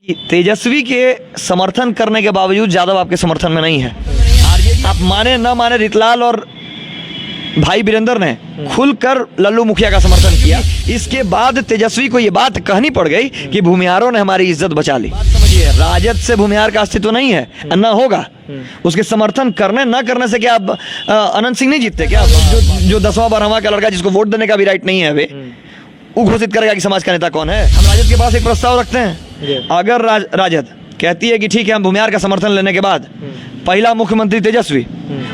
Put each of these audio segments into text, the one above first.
तेजस्वी के समर्थन करने के बावजूद यादव आपके समर्थन में नहीं है। आप माने न माने, रितलाल और भाई वीरेंद्र ने खुलकर लल्लू मुखिया का समर्थन किया। इसके बाद तेजस्वी को ये बात कहनी पड़ गई कि भूमिहारों ने हमारी इज्जत बचा ली। समझिए, राजद से भूमिहार का अस्तित्व नहीं है, न होगा। उसके समर्थन करने न करने से क्या अनंत सिंह नहीं जीतते क्या? जो 10वां 12वां का लड़का जिसको वोट देने का भी राइट नहीं है अभी, वो घोषित करेगा कि समाज का नेता कौन है। हम राजद के पास एक प्रस्ताव रखते हैं, अगर राजद कहती है कि ठीक है हम भूमिहार का समर्थन लेने के बाद पहला मुख्यमंत्री तेजस्वी,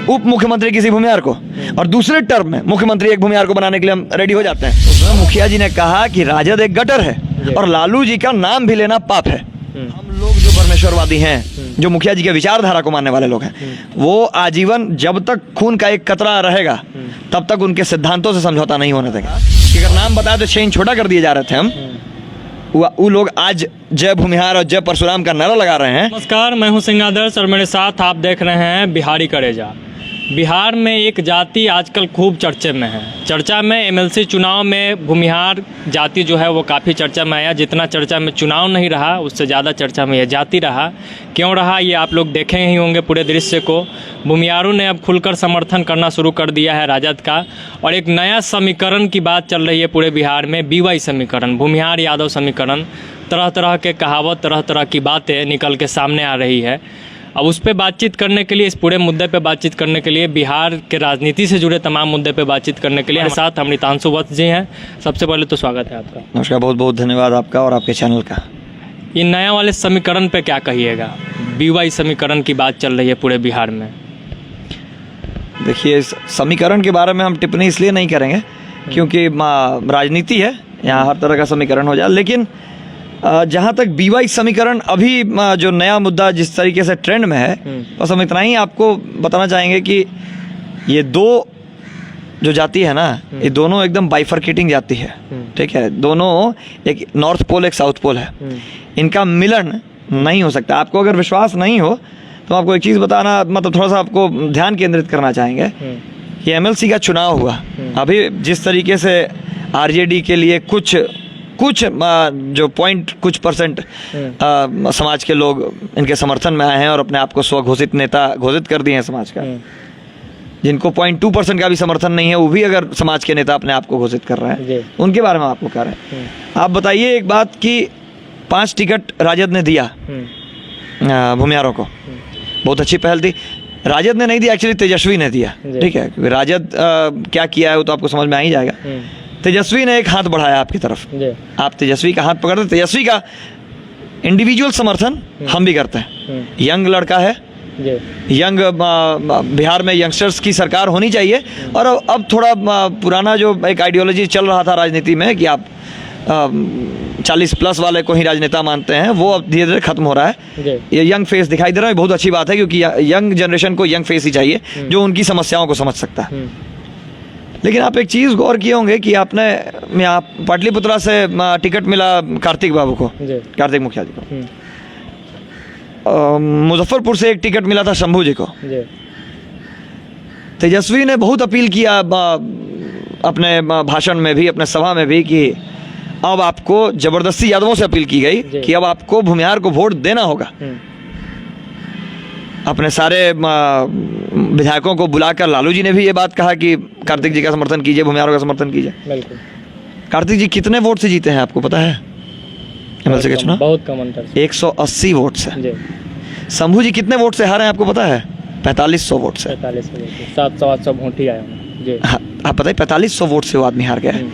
उप मुख्यमंत्री किसी भूमिहार को, और दूसरे टर्म में मुख्यमंत्री एक भूमिहार को बनाने के लिए हम रेडी हो जाते हैं। उसमें मुखिया जी ने कहा कि राजद एक गटर है और लालू जी का नाम भी लेना पाप है। हम लोग जो परमेश्वरवादी हैं, जो मुखिया जी के विचारधारा को मानने वाले लोग हैं, वो आजीवन जब तक खून का एक कतरा रहेगा तब तक उनके सिद्धांतों से समझौता नहीं होने देगा। कि अगर नाम बताए तो चेन छोटा कर दिए जा रहे थे हम, वो लोग आज जय भूमिहार और जय परशुराम का नारा लगा रहे हैं। नमस्कार, मैं हूं सिंगादर्श और मेरे साथ आप देख रहे हैं बिहारी करेजा। बिहार में एक जाति आजकल खूब चर्चे में है। चर्चा में एमएलसी चुनाव में भूमिहार जाति जो है वो काफ़ी चर्चा में आया। जितना चर्चा में चुनाव नहीं रहा, उससे ज़्यादा चर्चा में यह जाति रहा। क्यों रहा ये आप लोग देखे ही होंगे पूरे दृश्य को। भूमिहारों ने अब खुलकर समर्थन करना शुरू कर दिया है राजद का, और एक नया समीकरण की बात चल रही है पूरे बिहार में, बीवाई समीकरण, भूमिहार यादव समीकरण। तरह तरह के कहावत, तरह तरह की बातें निकल के सामने आ रही है। अब उस पर बातचीत करने के लिए, इस पूरे मुद्दे पे बातचीत करने के लिए, बिहार के राजनीति से जुड़े तमाम मुद्दे पे बातचीत करने के लिए हमारे साथ अमृतांशु वत्स जी हैं। सबसे पहले तो स्वागत है आपका। नमस्कार, बहुत बहुत धन्यवाद आपका और आपके चैनल का। ये नया वाले समीकरण पे क्या कहिएगा? बीवाई समीकरण की बात चल रही है पूरे बिहार में। देखिए, इस समीकरण के बारे में हम टिप्पणी इसलिए नहीं करेंगे क्योंकि राजनीति है, यहाँ हर तरह का समीकरण हो जाए। लेकिन जहाँ तक बीवाई समीकरण अभी जो नया मुद्दा जिस तरीके से ट्रेंड में है, बस हम इतना ही आपको बताना चाहेंगे कि ये दो जो जाति है ना, ये दोनों एकदम बाइफरकेटिंग जाति है। ठीक है, दोनों एक नॉर्थ पोल एक साउथ पोल है, इनका मिलन नहीं हो सकता। आपको अगर विश्वास नहीं हो तो आपको एक चीज़ बताना, मतलब थोड़ा सा आपको ध्यान केंद्रित करना चाहेंगे कि एमएलसी का चुनाव हुआ, अभी जिस तरीके से आरजेडी के लिए कुछ जो कुछ परसेंट समाज के लोग इनके समर्थन में आए हैं और अपने आप को स्वघोषित नेता घोषित कर दिए हैं समाज का, जिनको 0.2% का भी समर्थन नहीं है, वो भी अगर समाज के नेता अपने आप को घोषित कर रहे हैं, उनके बारे में आपको कह रहे हैं। आप बताइए एक बात कि 5 टिकट राजद ने दिया भूमिहारों को, बहुत अच्छी पहल थी। राजद ने नहीं दिया, एक्चुअली तेजस्वी ने दिया। ठीक है, क्योंकि राजद क्या किया है वो तो आपको समझ में आ ही जाएगा। तेजस्वी ने एक हाथ बढ़ाया आपकी तरफ, आप तेजस्वी का हाथ पकड़ते। तेजस्वी का इंडिविजुअल समर्थन हम भी करते हैं। यंग लड़का है, यंग बिहार में यंगस्टर्स की सरकार होनी चाहिए। और अब थोड़ा पुराना जो एक आइडियोलॉजी चल रहा था राजनीति में कि आप 40+ वाले को ही राजनेता मानते हैं, वो अब धीरे धीरे खत्म हो रहा है। ये यंग फेस दिखाई दे रहा है, बहुत अच्छी बात है, क्योंकि यंग जनरेशन को यंग फेस ही चाहिए जो उनकी समस्याओं को समझ सकता है। लेकिन आप एक चीज़ गौर किए होंगे कि आपने यहाँ पाटलिपुत्रा से टिकट मिला कार्तिक बाबू को, कार्तिक मुखिया जी को। मुजफ्फरपुर से एक टिकट मिला था शंभू जी को। तेजस्वी ने बहुत अपील किया अपने भाषण में भी, अपने सभा में भी, कि अब आपको जबरदस्ती यादवों से अपील की गई कि अब आपको भूमिहार को वोट देना होगा। अपने सारे विधायकों को बुलाकर लालू जी ने भी ये बात कहा कि कार्तिक जी का समर्थन कीजिए, भूमिहारों का समर्थन कीजिए। बिल्कुल। कार्तिक जी कितने वोट से जीते हैं आपको पता है एमएलसी का चुनाव? बहुत कम अंतर, 180 वोट से। शंभू जी कितने वोट से हारे हैं आपको पता है? 4500 वोट से। 700-800 वोट ही आए। आप बताइए, 4500 वोट से वो आदमी हार गया है।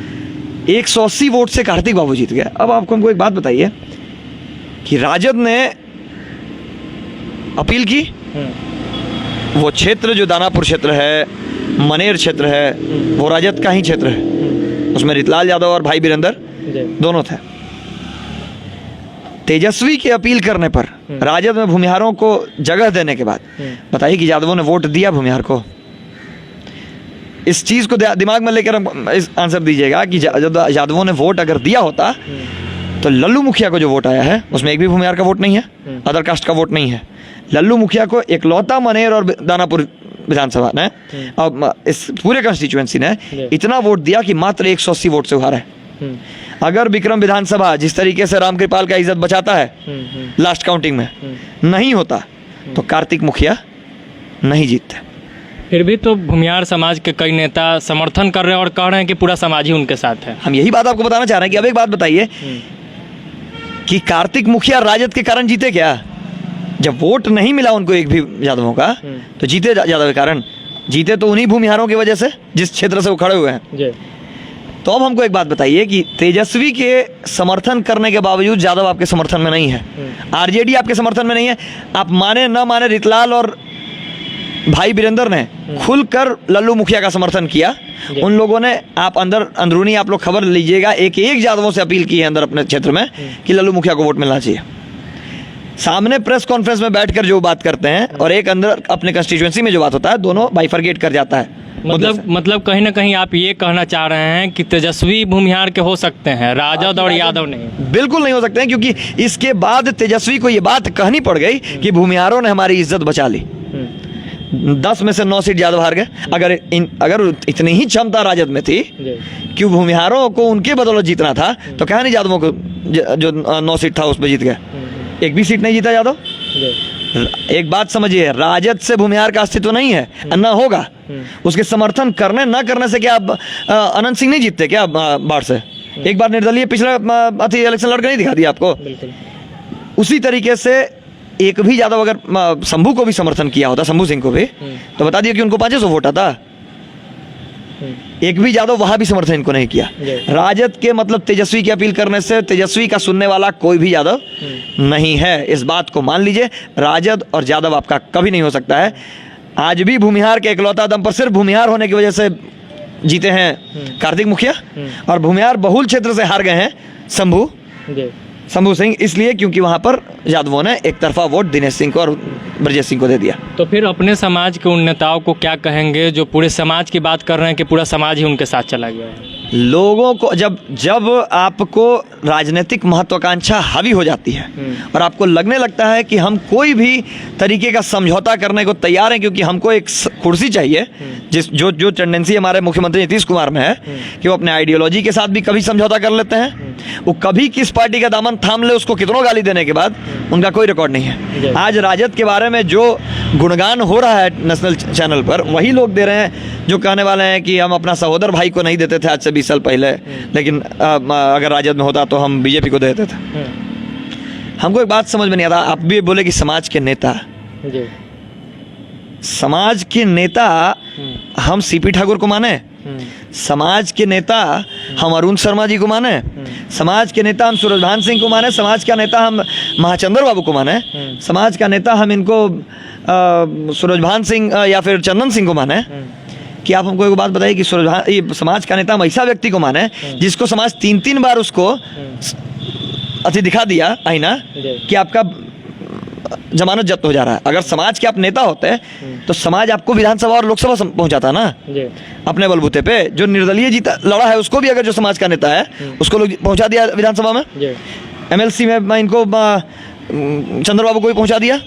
180 वोट से कार्तिक बाबू जीत गया। अब आपको हमको एक बात बताइए कि राजद ने अपील की, वो क्षेत्र जो दानापुर क्षेत्र है, मनेर क्षेत्र है, वो राजद का ही क्षेत्र है। उसमें रितलाल यादव और भाई वीरेंद्र दोनों थे। तेजस्वी की अपील करने पर राजद में भूमिहारों को जगह देने के बाद बताइए कि यादवों ने वोट दिया भूमिहार को? इस चीज़ को दिमाग में लेकर आंसर दीजिएगा कि यादवों ने वोट अगर दिया होता तो लल्लू मुखिया को जो वोट आया है उसमें एक भी भूमिहार का वोट नहीं है, अदर कास्ट का वोट नहीं है। लल्लू मुखिया को इकलौता मनेर और दानापुर विधानसभा ने, अब इस पूरे कंस्टिट्यूएंसी ने इतना वोट दिया कि मात्र 180 वोट से हारा है। अगर विक्रम विधानसभा जिस तरीके से रामकृपाल का इज्जत बचाता है लास्ट काउंटिंग में नहीं होता तो कार्तिक मुखिया नहीं जीतते। फिर भी तो भूमिहार समाज के कई नेता समर्थन कर रहे हैं और कह रहे हैं कि पूरा समाज ही उनके साथ है। हम यही बात आपको बताना चाह रहे हैं कि अब एक बात बताइए कि कार्तिक मुखिया राजद के कारण जीते क्या? जब वोट नहीं मिला उनको एक भी यादवों का तो जीते यादव के कारण जीते तो उन्हीं भूमिहारों की वजह से जिस क्षेत्र से वो खड़े हुए हैं। तो अब हमको एक बात बताइए कि तेजस्वी के समर्थन करने के बावजूद यादव आपके समर्थन में नहीं है, आरजेडी आपके समर्थन में नहीं है। आप माने ना माने रितलाल और भाई वीरेंद्र ने खुलकर लल्लू मुखिया का समर्थन किया। उन लोगों ने आप अंदरूनी आप लोग खबर लीजिएगा, एक यादवों से अपील की है अंदर अपने क्षेत्र में कि लल्लू मुखिया को वोट मिलना चाहिए। सामने प्रेस कॉन्फ्रेंस में बैठकर जो बात करते हैं और एक अंदर अपने कंस्टिट्यूएंसी में जो बात होता है, दोनों बाइफरगेट कर जाता है। मतलब कहीं ना कहीं आप ये कहना चाह रहे हैं कि तेजस्वी भूमिहार के हो सकते हैं, राजद और यादव नहीं? बिल्कुल नहीं हो सकते हैं, क्योंकि इसके बाद तेजस्वी को ये बात कहनी पड़ गई कि भूमिहारों ने हमारी इज्जत बचा ली। 10 में से 9 सीट यादव हार गए। अगर इतनी ही क्षमता राजद में थी कि भूमिहारों को उनके बदौलत जीतना था तो कहा नहीं यादवों को जो 9 सीट था उस पर जीत गए। एक भी सीट नहीं जीता यादव। एक बात समझिए, राजद से भूमिहार का अस्तित्व नहीं है, ना होगा। उसके समर्थन करने ना करने से क्या अनंत सिंह नहीं जीतते क्या बाढ़ से? एक बार निर्दलीय पिछला इलेक्शन लड़कर नहीं दिखा दिया आपको? उसी तरीके से एक भी यादव अगर शंभू को भी समर्थन किया होता, शंभू सिंह को भी, तो बता दिया कि उनको 500 वोट आता। एक भी यादव वहां भी समर्थन इनको नहीं किया। राजद के मतलब तेजस्वी की अपील करने से तेजस्वी का सुनने वाला कोई भी यादव नहीं है। इस बात को मान लीजिए, राजद और यादव आपका कभी नहीं हो सकता है। आज भी भूमिहार के इकलौता दम पर सिर्फ भूमिहार होने की वजह से जीते हैं कार्तिक मुखिया, और भूमिहार बहुल क्षेत्र से हार गए हैं शंभू सिंह, इसलिए क्योंकि वहां पर यादवों ने एक तरफा वोट दिनेश सिंह को और ब्रजेश सिंह को दे दिया। तो फिर अपने समाज के उन नेताओं को क्या कहेंगे जो पूरे समाज की बात कर रहे हैं कि पूरा समाज ही उनके साथ चला गया है? लोगों को जब आपको राजनीतिक महत्वाकांक्षा हावी हो जाती है और आपको लगने लगता है कि हम कोई भी तरीके का समझौता करने को तैयार हैं, क्योंकि हमको एक कुर्सी चाहिए, जो टेंडेंसी हमारे मुख्यमंत्री नीतीश कुमार में है कि वो अपने आइडियोलॉजी के साथ भी कभी समझौता कर लेते हैं। वो कभी किस पार्टी का दामन थाम ले, उसको कितनों गाली देने के बाद उनका कोई रिकॉर्ड नहीं है। आज राजद के बारे में जो गुणगान हो रहा है नेशनल चैनल पर, वही लोग दे रहे हैं जो कहने वाले हैं कि हम अपना सहोदर भाई को नहीं देते थे आज से 20 साल पहले, लेकिन अगर राजद में होता तो हम बीजेपी को देते थे। हमको एक बात समझ में नहीं आता, आप भी बोले कि समाज के नेता, समाज के नेता हम सीपी ठाकुर को माने, समाज के नेता हम अरुण शर्मा जी को माने, समाज के नेता हम सूरजभान सिंह को माने, समाज का नेता हम महाचंद्र बाबू को माने, समाज का नेता हम इनको सूरजभान सिंह या फिर चंदन सिंह को माने, कि आप हमको एक बात बताइए कि सूरजभान समाज का नेता हम ऐसा व्यक्ति को माने जिसको समाज 3-3 बार उसको अति दिखा दिया आईना कि आपका जमानत जब्त हो जा रहा है। अगर समाज के आप नेता होते तो समाज आपको विधानसभा और लोकसभा पहुंचाता ना अपने बलबूते पे। जो निर्दलीय जीता लड़ा है उसको भी अगर जो समाज का नेता है उसको लोग पहुंचा दिया विधानसभा में, एमएलसी में इनको चंद्रबाबू को भी पहुंचा दिया।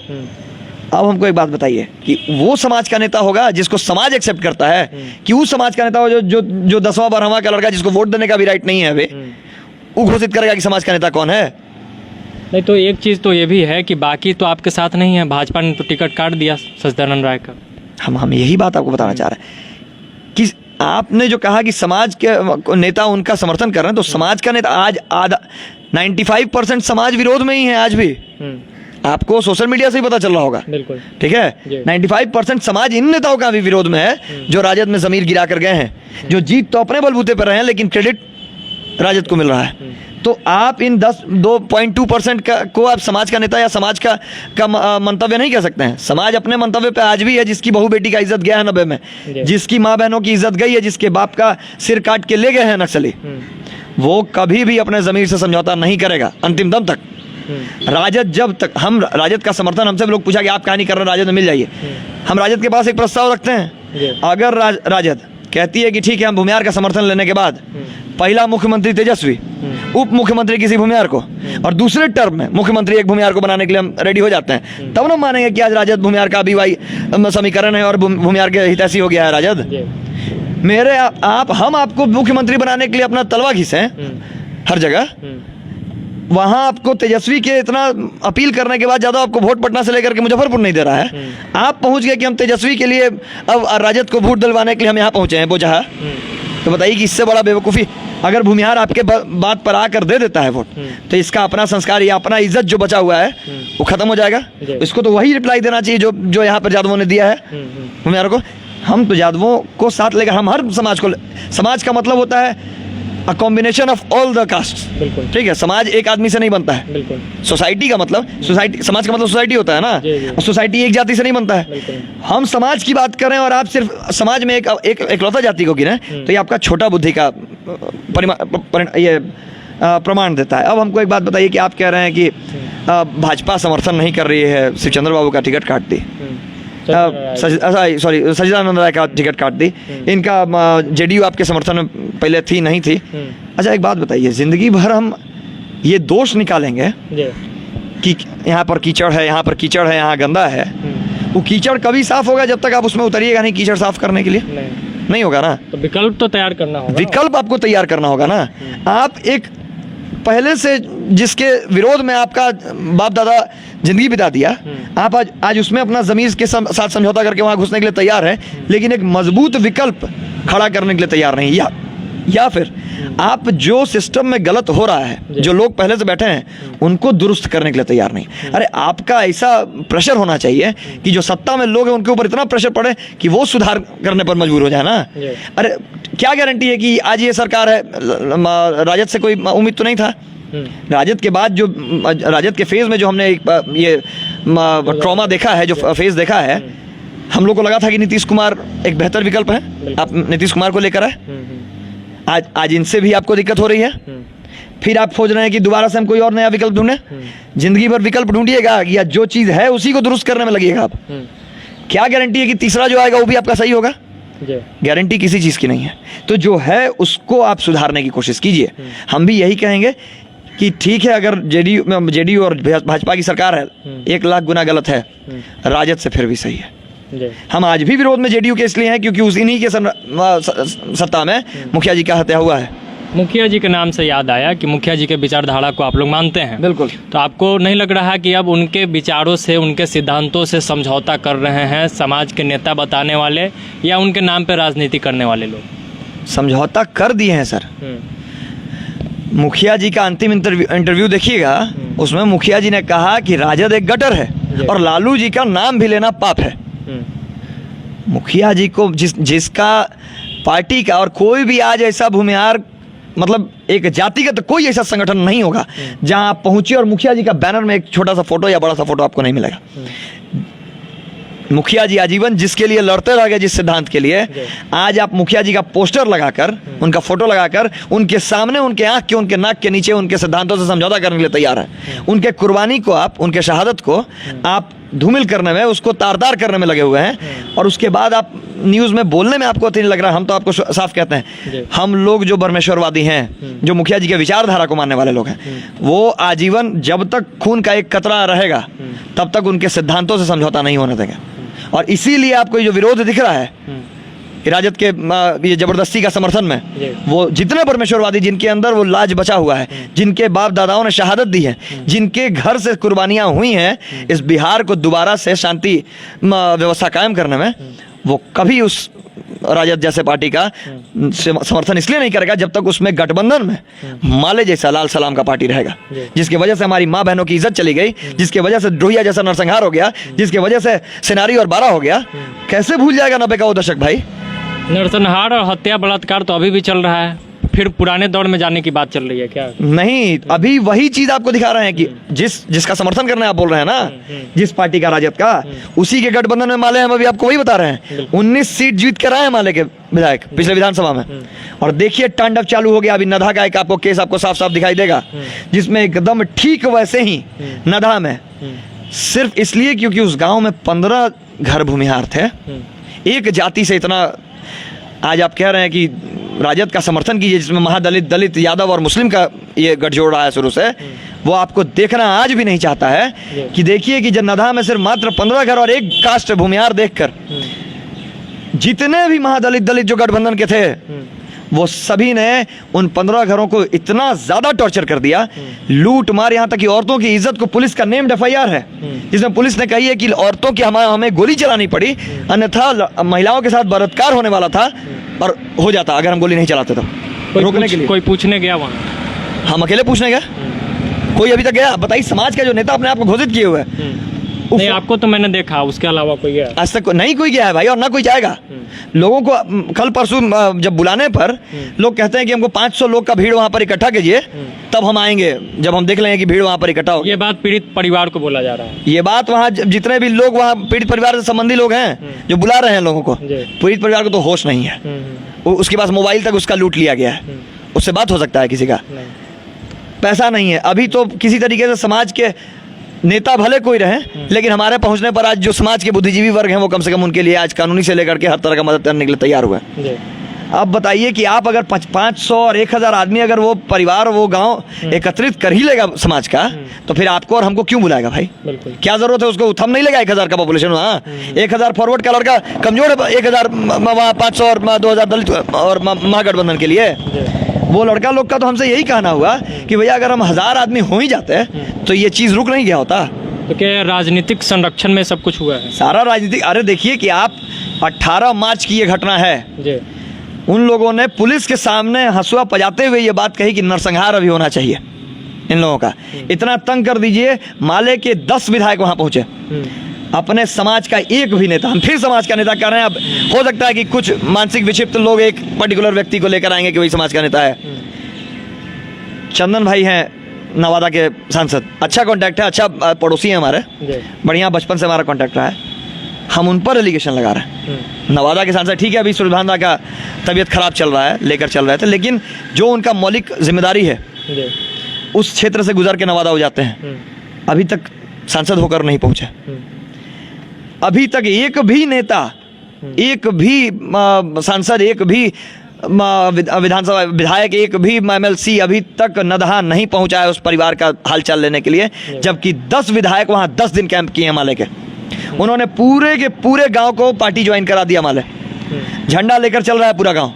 अब हमको एक बात बताइए कि वो समाज का नेता होगा जिसको समाज एक्सेप्ट करता है, कि उस समाज का नेता हो जो 10वां 12वां का लड़का जिसको वोट देने का भी राइट नहीं है अभी, वो घोषित करेगा कि समाज का नेता कौन है? नहीं, तो एक चीज़ तो ये भी है कि बाकी तो आपके साथ नहीं है, भाजपा ने तो टिकट काट दिया सच्चिदानंद राय का। हम यही बात आपको बताना चाह रहे हैं कि आपने जो कहा कि समाज के नेता उनका समर्थन कर रहे हैं, तो समाज का नेता आज आधा 95% समाज विरोध में ही है आज भी। आपको सोशल मीडिया से ही पता चल रहा होगा, बिल्कुल ठीक है। 95% समाज इन नेताओं का भी विरोध में है जो राजद में जमीर गिरा कर गए हैं, जो जीत तो अपने बलबूते पर रहे हैं लेकिन क्रेडिट राजद को मिल रहा है। तो आप इन 2.2% को आप समाज का नेता या समाज का मंतव्य नहीं कह सकते हैं। समाज अपने मंतव्य पे आज भी है, जिसकी बहू बेटी का इज्जत गया है 90 में, जिसकी माँ बहनों की इज्जत गई है, जिसके बाप का सिर काट के ले गए हैं नक्सली, वो कभी भी अपने जमीर से समझौता नहीं करेगा अंतिम दम तक। राजद जब तक हम राजद का समर्थन, हमसे लोग पूछा कि आप कहां नहीं कर रहे, राजद में मिल जाइए। हम राजद के पास एक प्रस्ताव रखते हैं, अगर राजद कहती है कि ठीक है हम भूमिहार का समर्थन लेने के बाद पहला मुख्यमंत्री तेजस्वी, उप मुख्यमंत्री किसी भूमिहार को, और दूसरे टर्म में मुख्यमंत्री एक भूमिहार को बनाने के लिए हम रेडी हो जाते हैं, तब ना मानेंगे कि आज राजद भूमिहार का अभिवाई समीकरण है और भूमिहार के हितैषी हो गया है राजद। हम आपको मुख्यमंत्री बनाने के लिए अपना तलवा घिसे, हर जगह, वहाँ आपको तेजस्वी के इतना अपील करने के बाद ज़्यादा आपको वोट पटना से लेकर के मुजफ्फरपुर नहीं दे रहा है। आप पहुँच गए कि हम तेजस्वी के लिए अब राजद को वोट दिलवाने के लिए हम यहाँ पहुँचे हैं बोजहा। तो बताइए कि इससे बड़ा बेवकूफ़ी अगर भूमिहार आपके बात पर आकर दे देता है वोट, तो इसका अपना संस्कार या अपना इज्जत जो बचा हुआ है वो खत्म हो जाएगा। इसको तो वही रिप्लाई देना चाहिए जो यहाँ पर यादवों ने दिया है भूमिहार को। हम तो यादवों को साथ लेकर हम हर समाज को, समाज का मतलब होता है a combination of all the caste. ठीक है, समाज एक आदमी से नहीं बनता है। सोसाइटी का मतलब सोसाइटी, समाज का मतलब सोसाइटी होता है ना, और सोसाइटी एक जाति से नहीं बनता है। हम समाज की बात कर रहे हैं और आप सिर्फ समाज में एक इकलौता जाति को गिने, तो ये आपका छोटा बुद्धि का प्रमाण देता है। अब हमको एक बात बताइए कि आप कह रहे हैं कि भाजपा समर्थन नहीं कर रही है, शिवचंद्र बाबू का टिकट काट दी, सॉरी सचिदानंद राय का टिकट काट दी, इनका जेडीयू आपके समर्थन में पहले थी नहीं थी। अच्छा एक बात बताइए, जिंदगी भर हम ये दोष निकालेंगे कि यहाँ पर कीचड़ है, यहाँ पर कीचड़ है, यहाँ गंदा है, वो कीचड़ कभी साफ होगा जब तक आप उसमें उतरिएगा नहीं कीचड़ साफ करने के लिए? नहीं होगा ना। तो विकल्प तो तैयार करना होगा, विकल्प आपको तैयार करना होगा ना। आप एक पहले से जिसके विरोध में आपका बाप दादा जिंदगी बिता दिया, आप आज उसमें अपना ज़मीर के साथ समझौता करके वहाँ घुसने के लिए तैयार है, लेकिन एक मजबूत विकल्प खड़ा करने के लिए तैयार नहीं। या फिर आप जो सिस्टम में गलत हो रहा है, जो लोग पहले से बैठे हैं, उनको दुरुस्त करने के लिए तैयार नहीं। अरे आपका ऐसा प्रेशर होना चाहिए कि जो सत्ता में लोग हैं उनके ऊपर इतना प्रेशर पड़े कि वो सुधार करने पर मजबूर हो जाए ना। अरे क्या गारंटी है कि आज ये सरकार है, राजद से कोई उम्मीद तो नहीं था। राजद के बाद जो राजद के फेज में जो हमने ये ट्रॉमा देखा है, जो फेज देखा है, हम लोग को लगा था कि नीतीश कुमार एक बेहतर विकल्प है। आप नीतीश कुमार को लेकर आए, आज इनसे भी आपको दिक्कत हो रही है, फिर आप खोज रहे हैं कि दोबारा से हम कोई और नया विकल्प ढूंढें। जिंदगी भर विकल्प ढूंढिएगा या जो चीज़ है उसी को दुरुस्त करने में लगिएगा आप। क्या गारंटी है कि तीसरा जो आएगा वो भी आपका सही होगा? गारंटी किसी चीज़ की नहीं है। तो जो है उसको आप सुधारने की कोशिश कीजिए। हम भी यही कहेंगे कि ठीक है, अगर जेडीयू और भाजपा की सरकार है 1 लाख गुना गलत है, राजद से फिर भी सही है। हम आज भी विरोध में जेडीयू के इसलिए हैं क्योंकि उसी के सत्ता में मुखिया जी का हत्या हुआ है। मुखिया जी के नाम से याद आया कि मुखिया जी के विचारधारा को आप लोग मानते हैं। बिल्कुल। तो आपको नहीं लग रहा कि अब उनके विचारों से, उनके सिद्धांतों से समझौता कर रहे हैं समाज के नेता बताने वाले या उनके नाम पर राजनीति करने वाले लोग? समझौता कर दिए हैं सर। मुखिया जी का अंतिम इंटरव्यू देखिएगा, उसमें मुखिया जी ने कहा कि राजद एक गटर है और लालू जी का नाम भी लेना पाप है। मुखिया जी को जिसका पार्टी का और कोई भी आज ऐसा भूमिहार मतलब एक जातिगत कोई ऐसा संगठन नहीं होगा जहां आप पहुंचे और मुखिया जी का बैनर में एक छोटा सा फोटो या बड़ा सा फोटो आपको नहीं मिलेगा। मुखिया जी आजीवन जिसके लिए लड़ते रह गए, जिस सिद्धांत के लिए, आज आप मुखिया जी का पोस्टर लगाकर, उनका फोटो लगाकर, उनके सामने, उनके आंख के, उनके नाक के नीचे उनके सिद्धांतों से समझौता करने के लिए तैयार है। उनके कुर्बानी को आप, उनके शहादत को आप धूमिल करने में, उसको तार-तार करने में लगे हुए हैं। और उसके बाद आप न्यूज़ में बोलने में आपको नहीं लग रहा। हम तो आपको साफ कहते हैं, हम लोग जो परमेश्वरवादी हैं, जो मुखिया जी के विचारधारा को मानने वाले लोग हैं, वो आजीवन जब तक खून का एक कतरा रहेगा तब तक उनके सिद्धांतों से समझौता नहीं होने देंगे। और इसीलिए आपको ये जो विरोध दिख रहा है राजद के ये जबरदस्ती का समर्थन में, वो जितने परमेश्वरवादी जिनके अंदर वो लाज बचा हुआ है, जिनके बाप दादाओं ने शहादत दी है, जिनके घर से कुर्बानियां हुई हैं इस बिहार को दोबारा से शांति व्यवस्था कायम करने में, वो कभी उस राजद जैसे पार्टी का समर्थन इसलिए नहीं करेगा जब तक उसमें गठबंधन में माले जैसा लाल सलाम का पार्टी रहेगा, जिसकी वजह से हमारी माँ बहनों की इज्जत चली गई, जिसकी वजह से ड्रोहिया जैसा नरसंहार हो गया, जिसकी वजह से सेनारी और 12 हो गया। कैसे भूल जाएगा 90 का वो दशक भाई? नरसंहार और हत्या बलात्कार तो अभी भी चल रहा है, फिर पुराने दौर में जाने की बात चल रही है क्या? नहीं, अभी वही चीज आपको दिखा रहे हैं कि जिसका समर्थन करने आप बोल रहे हैं ना, जिस पार्टी का, राजद का, उसी के गठबंधन में माले, हम अभी आपको वही बता रहे हैं। 19 सीट जीत कर आए हैं माले के विधायक पिछले विधानसभा में। और देखिए तांडव चालू हो गया अभी नधा का, एक आपको केस आपको साफ साफ दिखाई देगा, जिसमें एकदम ठीक वैसे ही नधा में सिर्फ इसलिए क्योंकि उस गाँव में 15 घर भूमिहार थे, एक जाति से इतना। आज आप कह रहे हैं कि राजद का समर्थन कीजिए जिसमें महादलित, दलित, यादव और मुस्लिम का ये गठजोड़ रहा है शुरू से, वो आपको देखना आज भी नहीं चाहता है कि देखिए कि नधा में सिर्फ मात्र 15 घर और एक कास्ट भूमिहार देखकर जितने भी महादलित, दलित जो गठबंधन के थे वो सभी ने उन 15 घरों को इतना ज़्यादा टॉर्चर कर दिया, लूट मार, यहाँ तक कि औरतों की इज्जत को, पुलिस का नेम्ड FIR है जिसमें पुलिस ने कही है कि औरतों की हमें गोली चलानी पड़ी, अन्यथा महिलाओं के साथ बलात्कार होने वाला था और हो जाता अगर हम गोली नहीं चलाते तो। रोकने के लिए कोई पूछने गया वहाँ? हम अकेले पूछने गए, कोई अभी तक गया? बताइए, समाज का जो नेता अपने आप को घोषित किए हुए है, नहीं, आपको तो मैंने देखा, उसके अलावा कोई गया? आज तक नहीं कोई गया है भाई, और ना कोई जाएगा। लोगों को कल परसों जब बुलाने पर लोग कहते हैं कि हमको 500 लोग का भीड़ वहां पर इकट्ठा कीजिए, तब हम आएंगे जब हम देख लेंगे कि भीड़ वहां पर इकट्ठा हो। ये बात पीड़ित परिवार को बोला जा रहा है। ये बात वहाँ जितने भी लोग वहाँ पीड़ित परिवार से संबंधी लोग हैं जो बुला रहे हैं लोगों को, पीड़ित परिवार को तो होश नहीं है। उसके पास मोबाइल तक उसका लूट लिया गया है, उससे बात हो सकता है किसी का? पैसा नहीं है। अभी तो किसी तरीके से समाज के नेता भले कोई रहे, लेकिन हमारे पहुंचने पर आज जो समाज के बुद्धिजीवी वर्ग हैं वो कम से कम उनके लिए आज कानूनी से लेकर के हर तरह का मदद करने के लिए तैयार हुए हैं। अब बताइए कि आप अगर 500 और 1000 आदमी अगर वो परिवार वो गांव एकत्रित कर ही लेगा समाज का, तो फिर आपको और हमको क्यों बुलाएगा भाई? क्या जरूरत है उसको? थम नहीं लेगा 1000 का पॉपुलेशन वहाँ, 1000 फॉरवर्ड का लड़का कमजोर है, 1000 वहाँ 500 और 2000 दलित और महागठबंधन के लिए वो लड़का लोग का तो हमसे यही कहना हुआ कि भैया अगर हम 1000 आदमी हो ही जाते तो ये चीज़ रुक नहीं गया होता। तो क्या राजनीतिक संरक्षण में सब कुछ हुआ है? सारा राजनीतिक, अरे देखिए कि आप 18 मार्च की ये घटना है जी। उन लोगों ने पुलिस के सामने हंसुआ बजाते हुए ये बात कही कि नरसंहार अभी होना चाहिए इन लोगों का। इतना तंग कर दीजिए, माले के 10 विधायक वहां पहुंचे, अपने समाज का एक भी नेता, हम फिर समाज का नेता कह रहे हैं। अब हो सकता है कि कुछ मानसिक विक्षिप्त लोग एक पर्टिकुलर व्यक्ति को लेकर आएंगे कि वही समाज का नेता है। चंदन भाई हैं नवादा के सांसद, अच्छा कांटेक्ट है, अच्छा पड़ोसी है हमारे, बढ़िया बचपन से हमारा कांटेक्ट रहा है। हम उन पर एलिगेशन लगा रहे हैं। नवादा के सांसद, ठीक है अभी सुरभानदा का तबीयत खराब चल रहा है, लेकर चल रहे थे, लेकिन जो उनका मौलिक जिम्मेदारी है उस क्षेत्र से गुजर के नवादा हो जाते हैं, अभी तक सांसद होकर नहीं पहुंचे। अभी तक एक भी नेता, एक भी सांसद, एक भी विधानसभा विधायक, एक भी MLC अभी तक नदहा नहीं पहुंचा है उस परिवार का हालचाल लेने के लिए, जबकि 10 विधायक वहां 10 दिन कैंप किए माले के। उन्होंने पूरे के पूरे गांव को पार्टी ज्वाइन करा दिया माले, झंडा लेकर चल रहा है पूरा गांव।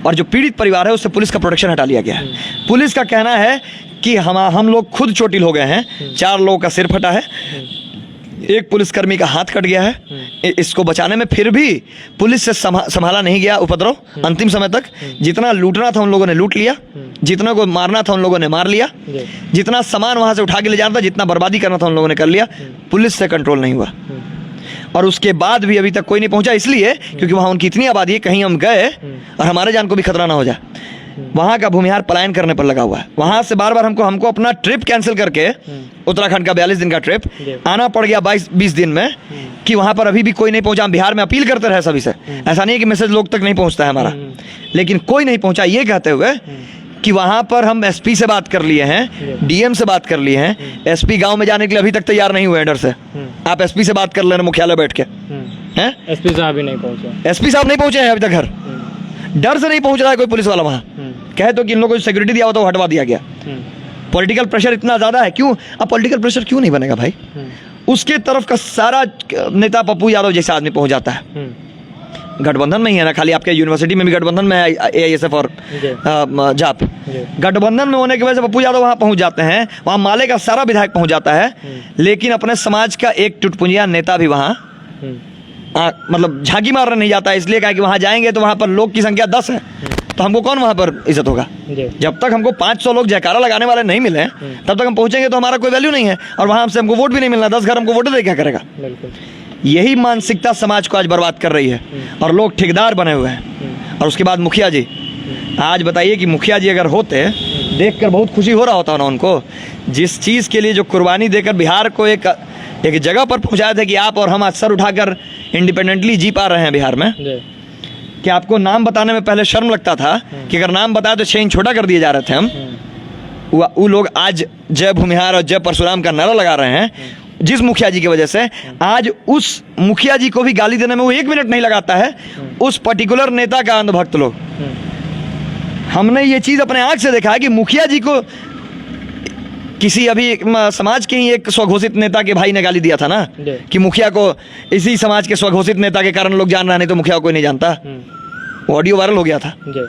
और जो पीड़ित परिवार है उससे पुलिस का प्रोटेक्शन हटा लिया गया है। पुलिस का कहना है कि हम लोग खुद चोटिल हो गए हैं, 4 लोगों का सिर फटा है, एक पुलिसकर्मी का हाथ कट गया है। इसको बचाने में फिर भी पुलिस से संभाला नहीं गया उपद्रव अंतिम समय तक। जितना लूटना था उन लोगों ने लूट लिया, जितना को मारना था उन लोगों ने मार लिया, जितना सामान वहां से उठा के ले जाना था, जितना बर्बादी करना था उन लोगों ने कर लिया। पुलिस से कंट्रोल नहीं हुआ और उसके बाद भी अभी तक कोई नहीं पहुंचा, इसलिए क्योंकि वहां उनकी इतनी आबादी है, कहीं हम गए और हमारे जान को भी खतरा ना हो जाए। वहाँ का भूमिहार पलायन करने पर लगा हुआ है। वहाँ से बार बार हमको अपना ट्रिप कैंसिल करके उत्तराखंड का 42 दिन का ट्रिप आना पड़ गया 22-20 दिन में, कि वहाँ पर अभी भी कोई नहीं पहुँचा। हम बिहार में अपील करते रहे सभी से, ऐसा नहीं है कि मैसेज लोग तक नहीं पहुँचता है हमारा, लेकिन कोई नहीं पहुँचा, ये कहते हुए कि वहाँ पर हम SP से बात कर लिए हैं, DM से बात कर लिए हैं। SP गाँव में जाने के लिए अभी तक तैयार नहीं हुए डर से। आप SP से बात कर लेना मुख्यालय बैठ के, हैं? SP साहब भी नहीं पहुँचे, SP साहब नहीं पहुँचे हैं अभी तक घर, डर से नहीं पहुंच रहा है कोई पुलिस वाला वहाँ। कहे तो कि इन लोगों को सिक्योरिटी दिया हुआ तो हटवा दिया गया। पॉलिटिकल प्रेशर इतना ज़्यादा है, क्यों? अब पॉलिटिकल प्रेशर क्यों नहीं बनेगा भाई? उसके तरफ का सारा नेता पप्पू यादव जैसा आदमी पहुंच जाता है। गठबंधन में ही है ना, खाली आपके यूनिवर्सिटी में भी गठबंधन में है AISF और जाप। गठबंधन में होने की वजह से पप्पू यादव वहाँ पहुँच जाते हैं, वहाँ माले का सारा विधायक पहुँच जाता है, लेकिन अपने समाज का एक टुटपुंजिया नेता भी वहाँ मतलब झांकी मारने नहीं जाता है। इसलिए कहा कि वहाँ जाएंगे तो वहाँ पर लोग की संख्या 10 है, तो हमको कौन वहाँ पर इज्जत होगा? जब तक हमको 500 लोग जयकारा लगाने वाले नहीं मिले तब तक हम पहुँचेंगे तो हमारा कोई वैल्यू नहीं है, और वहाँ हमसे हमको वोट भी नहीं मिलना, 10 घर हमको वोट दे क्या करेगा? यही मानसिकता समाज को आज बर्बाद कर रही है और लोग ठेकेदार बने हुए हैं। और उसके बाद मुखिया जी, आज बताइए कि मुखिया जी अगर होते, देखकर बहुत खुशी हो रहा होता ना उनको, जिस चीज़ के लिए जो कुर्बानी देकर बिहार को एक जगह पर पहुंचाए थे कि आप और हम आज सर उठाकर इंडिपेंडेंटली जी पा रहे हैं बिहार में, कि आपको नाम बताने में पहले शर्म लगता था कि अगर नाम बताया तो 6 इंच छोटा कर दिए जा रहे थे हम। वो लोग आज जय भूमिहार और जय परशुराम का नारा लगा रहे हैं, जिस मुखिया जी की वजह से। आज उस मुखिया जी को भी गाली देने में वो 1 मिनट नहीं लगाता है, उस पर्टिकुलर नेता का अंधभक्त लोग। हमने ये चीज़ अपने आँख से देखा है कि मुखिया जी को किसी अभी समाज के ही एक स्वघोषित नेता के भाई ने गाली दिया था ना, कि मुखिया को इसी समाज के स्वघोषित नेता के कारण लोग जान रहे, नहीं तो मुखिया को कोई नहीं जानता। ऑडियो वायरल हो गया था। जी।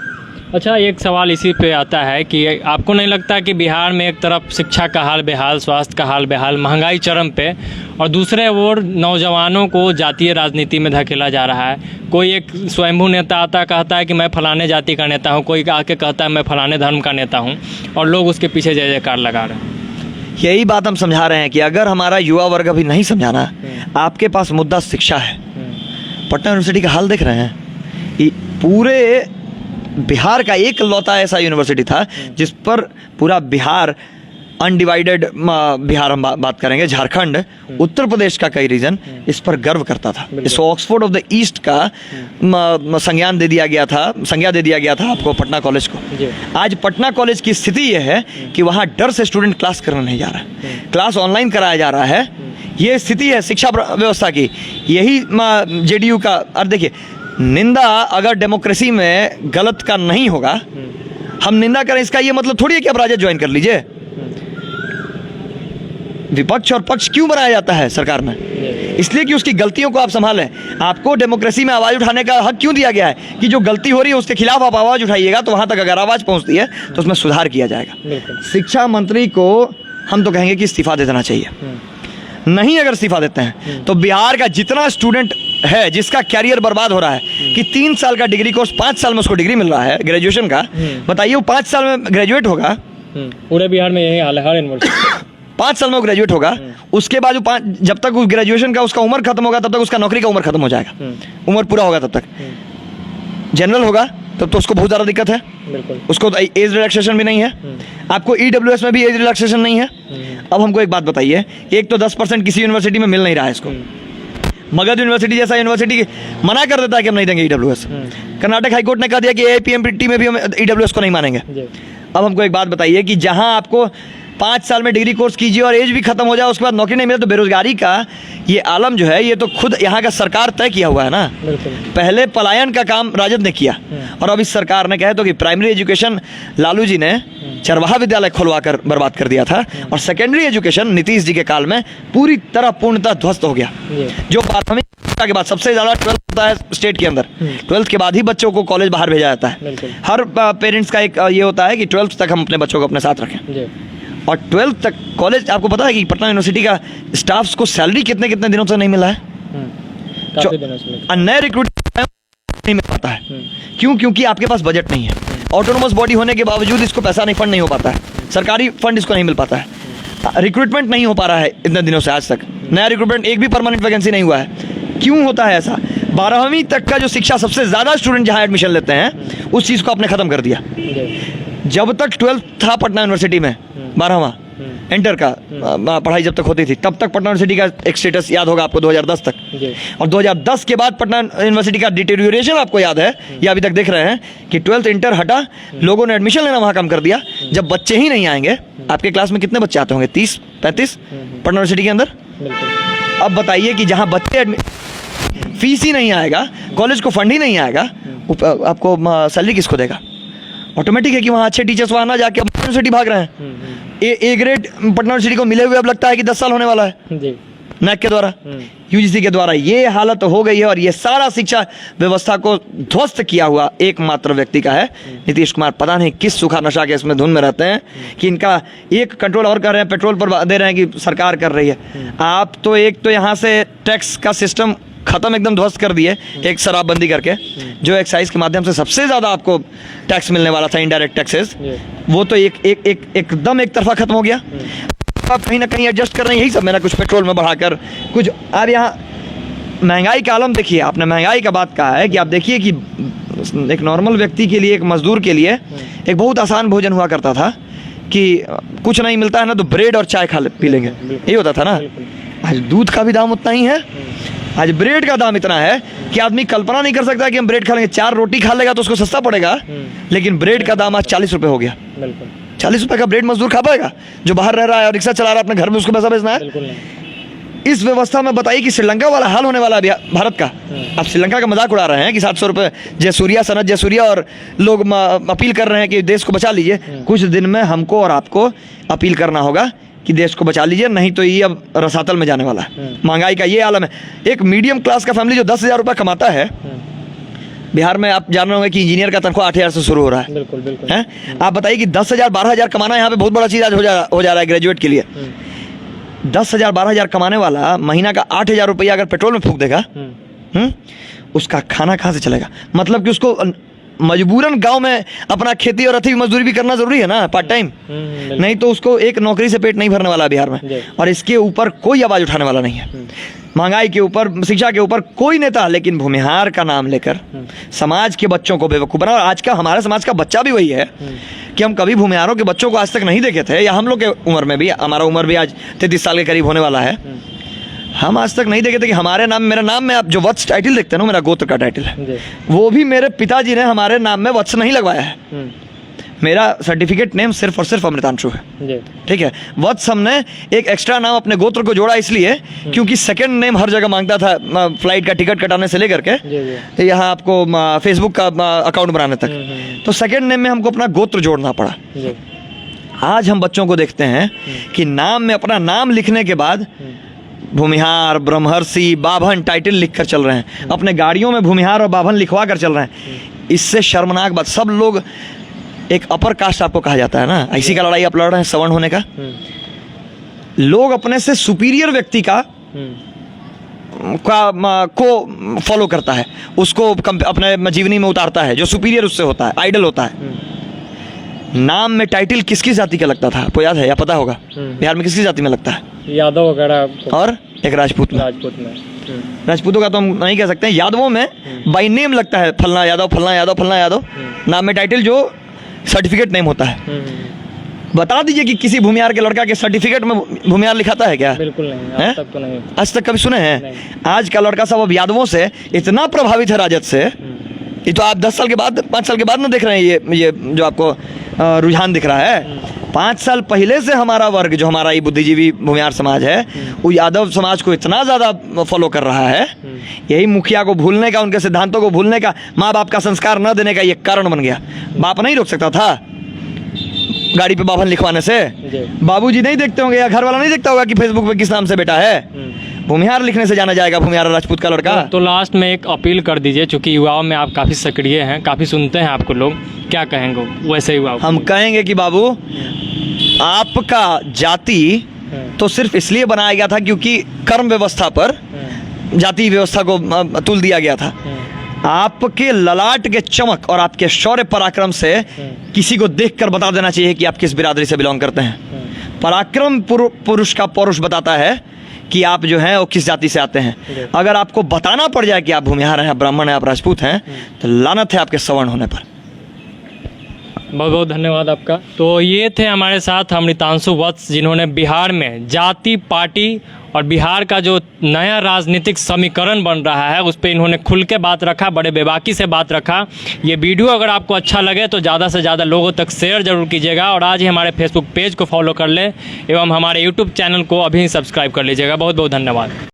अच्छा, एक सवाल इसी पे आता है कि आपको नहीं लगता कि बिहार में एक तरफ शिक्षा का हाल बेहाल, स्वास्थ्य का हाल बेहाल, महंगाई चरम पे, और दूसरे ओर नौजवानों को जातीय राजनीति में धकेला जा रहा है? कोई एक स्वयंभू नेता आता कहता है कि मैं फलाने जाति का नेता हूँ, कोई आके कहता है मैं फलाने धर्म का नेता हूँ, और लोग उसके पीछे जय जयकार लगा रहे हैं। यही बात हम समझा रहे हैं कि अगर हमारा युवा वर्ग अभी नहीं समझाना, आपके पास मुद्दा शिक्षा है। पटना यूनिवर्सिटी का हाल देख रहे हैं, पूरे बिहार का एक लौता ऐसा यूनिवर्सिटी था जिस पर पूरा बिहार अनडिवाइडेड, बिहार हम बात करेंगे, झारखंड, उत्तर प्रदेश का कई रीजन इस पर गर्व करता था। इस ऑक्सफोर्ड ऑफ द ईस्ट का संज्ञा दे दिया गया था आपको पटना कॉलेज को। आज पटना कॉलेज की स्थिति यह है कि वहाँ डर से स्टूडेंट क्लास करने नहीं जा रहा है, क्लास ऑनलाइन कराया जा रहा है। ये स्थिति है शिक्षा व्यवस्था की। यही जेडीयू का, और देखिए, निंदा अगर डेमोक्रेसी में गलत का नहीं होगा, हम निंदा करें इसका ये मतलब थोड़ी है कि आप राजद ज्वाइन कर लीजिए। विपक्ष और पक्ष क्यों बनाया जाता है सरकार में? इसलिए कि उसकी गलतियों को आप संभालें। आपको डेमोक्रेसी में आवाज़ उठाने का हक क्यों दिया गया है कि जो गलती हो रही है उसके खिलाफ आप आवाज़ उठाइएगा, तो वहाँ तक अगर आवाज़ पहुँचती है तो उसमें सुधार किया जाएगा। शिक्षा मंत्री को हम तो कहेंगे कि इस्तीफा दे देना चाहिए। नहीं अगर इस्तीफा देते हैं तो बिहार का जितना स्टूडेंट है जिसका कैरियर बर्बाद हो रहा है कि 3 साल का डिग्री कोर्स 5 साल में उसको डिग्री मिल रहा है ग्रेजुएशन का, बताइए वो 5 साल में ग्रेजुएट होगा। पूरे बिहार में यही हाल है, हर यूनिवर्सिटी 5 साल में वो ग्रेजुएट होगा। उसके बाद वो जब तक उस ग्रेजुएशन का उसका उम्र खत्म होगा तब तक उसका नौकरी का उम्र खत्म हो जाएगा, उम्र पूरा होगा तब तक। जनरल होगा तब तो उसको बहुत ज़्यादा दिक्कत है, उसको तो एज रिलैक्सेशन भी नहीं है। आपको EWS में भी एज रिलैक्सेशन नहीं है। अब हमको एक बात बताइए, एक तो 10% किसी यूनिवर्सिटी में मिल नहीं रहा है इसको। मगध यूनिवर्सिटी जैसा यूनिवर्सिटी मना कर देता है कि हम नहीं देंगे EWS। कर्नाटक हाईकोर्ट ने कह दिया कि AIPMT में भी हम EWS को नहीं मानेंगे। अब हमको एक बात बताइए कि जहां आपको 5 साल में डिग्री कोर्स कीजिए और एज भी खत्म हो जाए, उसके बाद नौकरी नहीं मिले, तो बेरोजगारी का ये आलम जो है ये तो खुद यहाँ का सरकार तय किया हुआ है ना। पहले पलायन का काम राजद ने किया और अब इस सरकार ने कहे तो कि प्राइमरी एजुकेशन लालू जी ने चरवाहा विद्यालय खुलवा कर बर्बाद कर दिया था, और सेकेंडरी एजुकेशन नीतीश जी के काल में पूरी तरह पूर्णतः ध्वस्त हो गया। जो 12वीं के बाद सबसे ज़्यादा 12th होता है स्टेट के अंदर, 12th के बाद ही बच्चों को कॉलेज बाहर भेजा जाता है। हर पेरेंट्स का एक ये होता है कि 12th तक हम अपने बच्चों को अपने साथ रखें, और 12th तक कॉलेज। आपको पता है कि पटना यूनिवर्सिटी का स्टाफ्स को सैलरी कितने दिनों से नहीं मिला है, नए रिक्रूट नहीं मिल पाता है। क्यों? क्योंकि आपके पास बजट नहीं है। ऑटोनोमस बॉडी होने के बावजूद इसको पैसा नहीं, फंड नहीं हो पाता है, सरकारी फंड इसको नहीं मिल पाता है, रिक्रूटमेंट नहीं हो पा रहा है इतने दिनों से, आज तक नया रिक्रूटमेंट एक भी परमानेंट वैकेंसी नहीं हुआ है। क्यों होता है ऐसा? 12वीं तक का जो शिक्षा सबसे ज़्यादा स्टूडेंट जहाँ एडमिशन लेते हैं उस चीज़ को आपने ख़त्म कर दिया। जब तक 12th था पटना यूनिवर्सिटी में, 12वां इंटर का पढ़ाई जब तक होती थी, तब तक पटना यूनिवर्सिटी का एक स्टेटस याद होगा आपको 2010 तक, और 2010 के बाद पटना यूनिवर्सिटी का डिटेरियोरेशन आपको याद है, या अभी तक देख रहे हैं कि 12th इंटर हटा, लोगों ने एडमिशन लेना वहाँ कम कर दिया। जब बच्चे ही नहीं आएंगे, आपके क्लास में कितने बच्चे आते होंगे? 30-35 पटना यूनिवर्सिटी के अंदर। अब बताइए कि जहाँ बच्चे फीस ही नहीं आएगा, कॉलेज को फंड ही नहीं आएगा, आपको सैलरी किसको देगा? ऑटोमेटिक है कि वहाँ अच्छे टीचर्स वहाँ ना जाके यूनिवर्सिटी भाग रहे हैं। ए ग्रेड पटना यूनिवर्सिटी को मिले हुए अब लगता है कि 10 साल होने वाला है जी। नैक के द्वारा, UGC के द्वारा ये हालत हो गई है, और ये सारा शिक्षा व्यवस्था को ध्वस्त किया हुआ एकमात्र व्यक्ति का है नीतीश कुमार। पता नहीं किस सूखा नशा के इसमें धुन में रहते हैं कि इनका एक कंट्रोल और कर रहे हैं, पेट्रोल पर दे रहे हैं कि सरकार कर रही है। आप तो एक तो यहाँ से टैक्स का सिस्टम खत्म, एकदम ध्वस्त कर दिए एक शराबबंदी करके, जो एक्साइज के माध्यम से सबसे ज़्यादा आपको टैक्स मिलने वाला था, इनडायरेक्ट टैक्सेस, वो तो एकदम एक तरफा खत्म हो गया। आप कहीं ना कहीं एडजस्ट कर रहे हैं, यही सब, मेरा कुछ पेट्रोल में बढ़ाकर कुछ। अब यहाँ महंगाई का आलम देखिए, आपने महंगाई का बात कहा है कि आप देखिए कि एक नॉर्मल व्यक्ति के लिए, एक मजदूर के लिए एक बहुत आसान भोजन हुआ करता था कि कुछ नहीं मिलता है ना तो ब्रेड और चाय पी लेंगे, यही होता था ना। आज दूध का भी दाम उतना ही है, आज ब्रेड का दाम इतना है कि आदमी कल्पना नहीं कर सकता कि हम ब्रेड खा लेंगे। 4 रोटी खा लेगा तो उसको सस्ता पड़ेगा, लेकिन ब्रेड का दाम आज 40 रुपये हो गया। 40 रुपये का ब्रेड मजदूर खा पाएगा जो बाहर रह रहा है और रिक्शा चला रहा है अपने घर में, उसको पैसा भेजना है। इस व्यवस्था में बताइए कि श्रीलंका वाला हाल होने वाला है भारत का। अब श्रीलंका का मजाक उड़ा रहे हैं कि 700 रुपये जयसूर्या, सनत जयसूर्या और लोग अपील कर रहे हैं कि देश को बचा लीजिए। कुछ दिन में हमको और आपको अपील करना होगा कि देश को बचा लीजिए, नहीं तो ये अब रसातल में जाने वाला है। महंगाई का ये आलम है। एक मीडियम क्लास का फैमिली जो 10,000 रुपये कमाता है, बिहार में आप जान रहे होंगे कि इंजीनियर का तनख्वाह 8,000 से शुरू हो रहा है। बिल्कुल बिल्कुल। हैं? आप बताइए कि 10,000 12,000 कमाना यहाँ पे बहुत बड़ा चीज़ आज हो जा रहा है ग्रेजुएट के लिए। 10,000 12,000 कमाने वाला महीना का 8,000 रुपया अगर पेट्रोल में फूंक देगा, उसका खाना कहाँ से चलेगा? मतलब कि उसको मजबूरन गांव में अपना खेती और अथी मजदूरी भी करना जरूरी है ना, पार्ट टाइम। नहीं तो उसको एक नौकरी से पेट नहीं भरने वाला बिहार में। और इसके ऊपर कोई आवाज़ उठाने वाला नहीं है। महंगाई के ऊपर, शिक्षा के ऊपर कोई नेता, लेकिन भूमिहार का नाम लेकर समाज के बच्चों को बेवकूफ़ बना। और आज का हमारे समाज का बच्चा भी वही है कि हम कभी भूमिहारों के बच्चों को आज तक नहीं देखे थे, या हम लोग के उम्र में भी, हमारा उम्र भी आज 33 साल के करीब होने वाला है, हम आज तक नहीं देखे थे कि हमारे नाम, मेरा नाम में आप जो वत्स टाइटल देखते हैं ना, मेरा गोत्र का टाइटल है, वो भी मेरे पिताजी ने हमारे नाम में वत्स नहीं लगवाया है। मेरा सर्टिफिकेट नेम सिर्फ और सिर्फ अमृतांशु है। ठीक है, वत्स हमने एक एक्स्ट्रा नाम अपने गोत्र को जोड़ा इसलिए क्योंकि सेकंड नेम हर जगह मांगता था, फ्लाइट का टिकट कटाने से लेकर के यहाँ आपको फेसबुक का अकाउंट बनाने तक। तो सेकंड नेम में हमको अपना गोत्र जोड़ना पड़ा। आज हम बच्चों को देखते हैं कि नाम में अपना नाम लिखने के बाद भूमिहार, ब्रह्मर्षि, बाभन टाइटल लिखकर चल रहे हैं, अपने गाड़ियों में भूमिहार और बाभन लिखवा कर चल रहे हैं। इससे शर्मनाक बात, सब लोग एक अपर कास्ट आपको कहा जाता है ना, इसी का लड़ाई आप लड़ रहे हैं सवर्ण होने का। लोग अपने से सुपीरियर व्यक्ति को फॉलो करता है, उसको अपने जीवनी में उतारता है, जो सुपीरियर उससे होता है, आइडल होता है। नाम में टाइटल किसकी जाति का लगता था आपको याद है या पता होगा? बिहार में किसकी जाति में लगता है? यादव वगैरह, और एक राजपूत में। राजपूतों का तो हम नहीं कह सकते हैं, यादवों में बाई नेम लगता है, फलना यादव, फलना यादव, फलना यादव। नाम में टाइटल जो सर्टिफिकेट नेम होता है। बता दीजिए कि किसी भूमिहार के लड़का के सर्टिफिकेट में भूमिहार लिखाता है क्या? बिल्कुल नहीं, आज तक तो नहीं। आज तक कभी सुने हैं? आज का लड़का सब अब यादवों से इतना प्रभावित है, राजद से। ये तो आप 10 साल के बाद, 5 साल के बाद ना देख रहे हैं ये जो आपको रुझान दिख रहा है। 5 साल पहले से हमारा वर्ग, जो हमारा ये बुद्धिजीवी भूमिहार समाज है, वो यादव समाज को इतना ज़्यादा फॉलो कर रहा है। यही मुखिया को भूलने का, उनके सिद्धांतों को भूलने का, माँ बाप का संस्कार न देने का ये कारण बन गया। बाप नहीं रोक सकता था गाड़ी पे बाभन लिखवाने से? बाबूजी नहीं देखते होंगे या घर वाला नहीं देखता होगा कि फेसबुक पे किस नाम से बेटा है? भूमिहार लिखने से जाना जाएगा भूमिहार राजपूत का लड़का। तो लास्ट में एक अपील कर दीजिए, चूंकि युवाओं में आप काफ़ी सक्रिय हैं, काफ़ी सुनते हैं आपको लोग, क्या कहेंगे वैसे युवाओं? हम कहेंगे कि बाबू, आपका जाति तो सिर्फ इसलिए बनाया गया था क्योंकि कर्म व्यवस्था पर जाति व्यवस्था को तुल दिया गया था। आपके ललाट के चमक और आपके शौर्य पराक्रम से किसी को देखकर बता देना चाहिए कि आप किस बिरादरी से बिलोंग करते हैं। पराक्रम पुरुष का पौरुष बताता है कि आप जो हैं वो किस जाति से आते हैं। अगर आपको बताना पड़ जाए कि आप भूमिहार हैं, आप ब्राह्मण हैं, आप राजपूत हैं, तो लानत है आपके सवर्ण होने पर। बहुत बहुत धन्यवाद आपका। तो ये थे हमारे साथ अमृतांशु वत्स, जिन्होंने बिहार में जाति, पार्टी और बिहार का जो नया राजनीतिक समीकरण बन रहा है उस पर इन्होंने खुल के बात रखा, बड़े बेबाकी से बात रखा। ये वीडियो अगर आपको अच्छा लगे तो ज़्यादा से ज़्यादा लोगों तक शेयर जरूर कीजिएगा, और आज ही हमारे फेसबुक पेज को फॉलो कर लें एवं हमारे यूट्यूब चैनल को अभी सब्सक्राइब कर लीजिएगा। बहुत बहुत धन्यवाद।